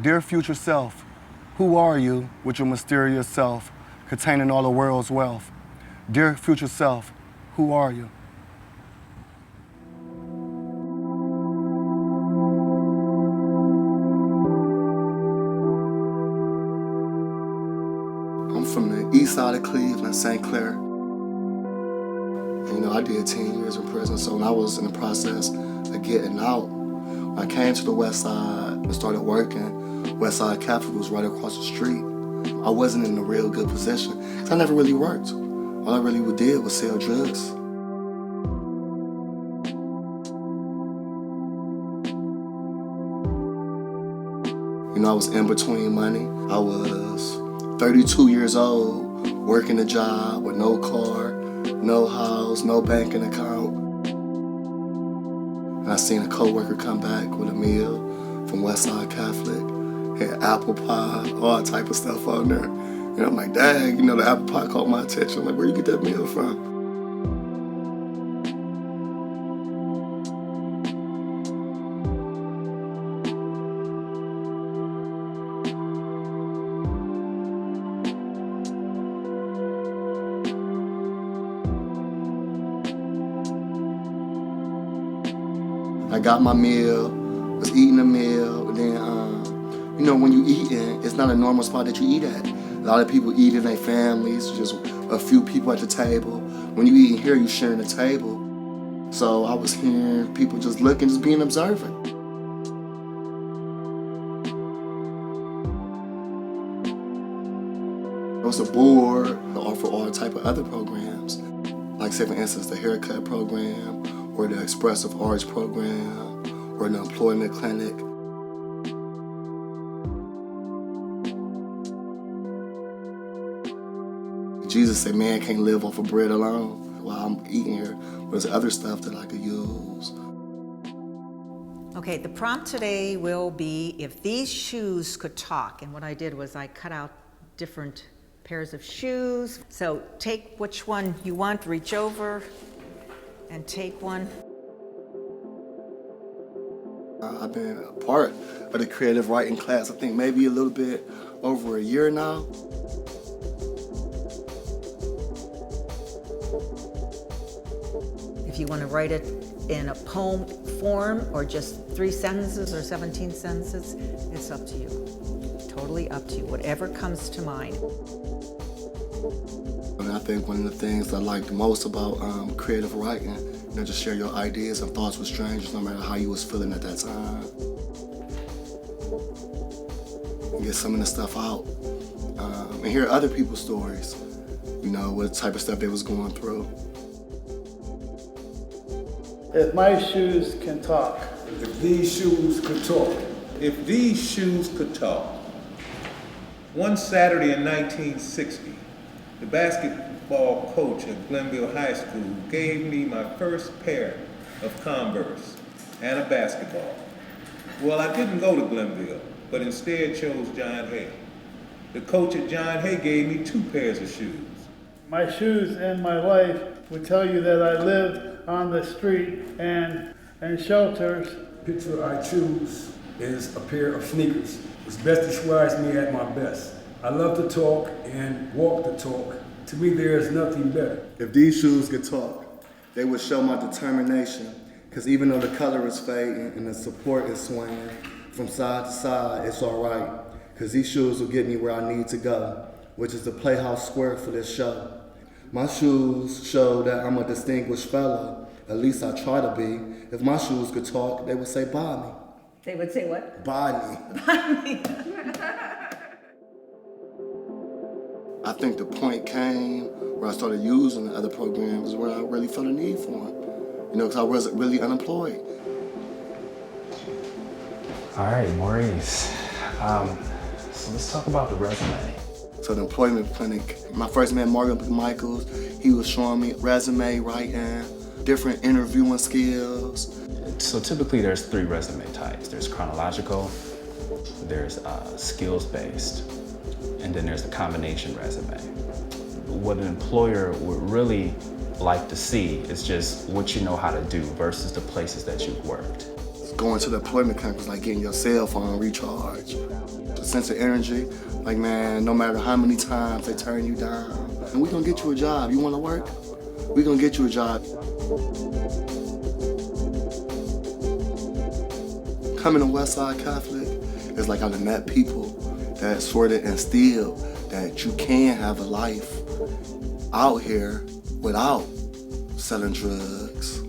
Dear future self, who are you with your mysterious self, containing all the world's wealth? Dear future self, who are you? I'm from the east side of Cleveland, St. Clair. I did 10 years in prison, so when I was in the process of getting out, when I came to the west side and started working, West Side Capital was right across the street. I wasn't in a real good position, because I never really worked. All I really did was sell drugs. I was in between money. I was 32 years old, working a job with no car, no house, no banking account. And I seen a coworker come back with a meal from Westside Catholic, had apple pie, all type of stuff on there. And I'm like, dang, the apple pie caught my attention. I'm like, where you get that meal from? I got my meal, was eating a meal, and then, when you eating, it's not a normal spot that you eat at. A lot of people eat in their families, just a few people at the table. When you eating here, you sharing a table. So I was hearing people just looking, just being observant. It was a board that offered all type of other programs, like say for instance the haircut program, or the expressive arts program, or the employment clinic. Jesus said, man can't live off of bread alone. While I'm eating here, there's other stuff that I could use. Okay, the prompt today will be if these shoes could talk. And what I did was I cut out different pairs of shoes. So take which one you want, reach over and take one. I've been a part of the creative writing class, I think maybe a little bit over a year now. If you want to write it in a poem form or just 3 sentences or 17 sentences, it's up to you. Totally up to you, whatever comes to mind. And I think one of the things I like the most about creative writing, just share your ideas and thoughts with strangers, no matter how you was feeling at that time. And get some of the stuff out. And hear other people's stories, what type of stuff they was going through. If my shoes can talk. If these shoes could talk. If these shoes could talk. One Saturday in 1960, the basketball coach at Glenville High School gave me my first pair of Converse and a basketball. Well, I didn't go to Glenville, but instead chose John Hay. The coach at John Hay gave me 2 pairs of shoes. My shoes and my life would tell you that I lived on the street and shelters. The picture I choose is a pair of sneakers, which best describes me at my best. I love to talk and walk the talk. To me, there is nothing better. If these shoes could talk, they would show my determination. Because even though the color is fading and the support is swaying from side to side, it's all right. Because these shoes will get me where I need to go, which is the Playhouse Square for this show. My shoes show that I'm a distinguished fellow. At least I try to be. If my shoes could talk, they would say, buy me. They would say what? Buy me. I think the point came where I started using the other programs where I really felt a need for them. Because I wasn't really unemployed. All right, Maurice. So let's talk about the resume. So the employment clinic, my first met Morgan Michaels. He was showing me resume writing, different interviewing skills. So typically there's 3 resume types. There's chronological, there's skills-based, and then there's the combination resume. What an employer would really like to see is just what you know how to do versus the places that you've worked. going to the employment campus, like getting your cell phone recharged. The sense of energy, like man, no matter how many times they turn you down, and we gonna get you a job. You wanna work? We gonna get you a job. Coming to Westside Catholic is like I've met people that sort of instill that you can have a life out here without selling drugs.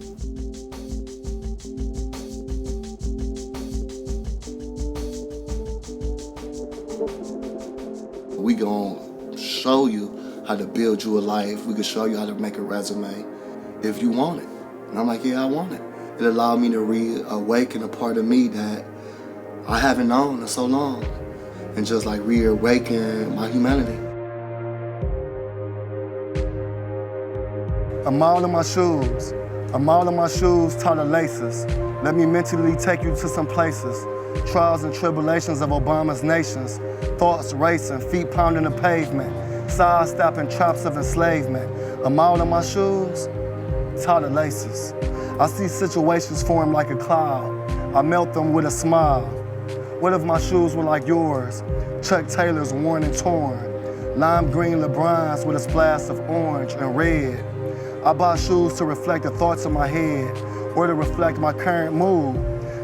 We gonna show you how to build you a life. We can show you how to make a resume if you want it. And I'm like, yeah, I want it. It allowed me to reawaken a part of me that I haven't known in so long, and just like reawaken my humanity. A mile in my shoes, a mile in my shoes, tie the laces. Let me mentally take you to some places. Trials and tribulations of Obama's nations. Thoughts racing, feet pounding the pavement. Sidestepping traps of enslavement. A mile in my shoes, tie the laces. I see situations form like a cloud. I melt them with a smile. What if my shoes were like yours? Chuck Taylors worn and torn. Lime green LeBrons with a splash of orange and red. I buy shoes to reflect the thoughts in my head or to reflect my current mood.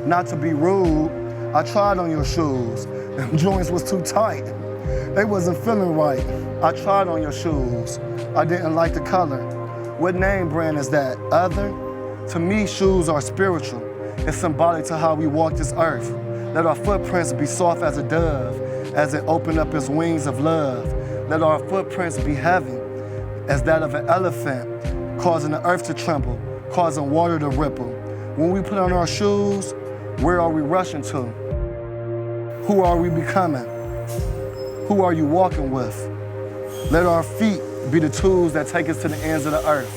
Not to be rude, I tried on your shoes. Them joints was too tight. They wasn't feeling right. I tried on your shoes. I didn't like the color. What name brand is that? Other? To me, shoes are spiritual. It's symbolic to how we walk this earth. Let our footprints be soft as a dove as it opened up its wings of love. Let our footprints be heavy as that of an elephant, causing the earth to tremble, causing water to ripple. When we put on our shoes, where are we rushing to? Who are we becoming? Who are you walking with? Let our feet be the tools that take us to the ends of the earth.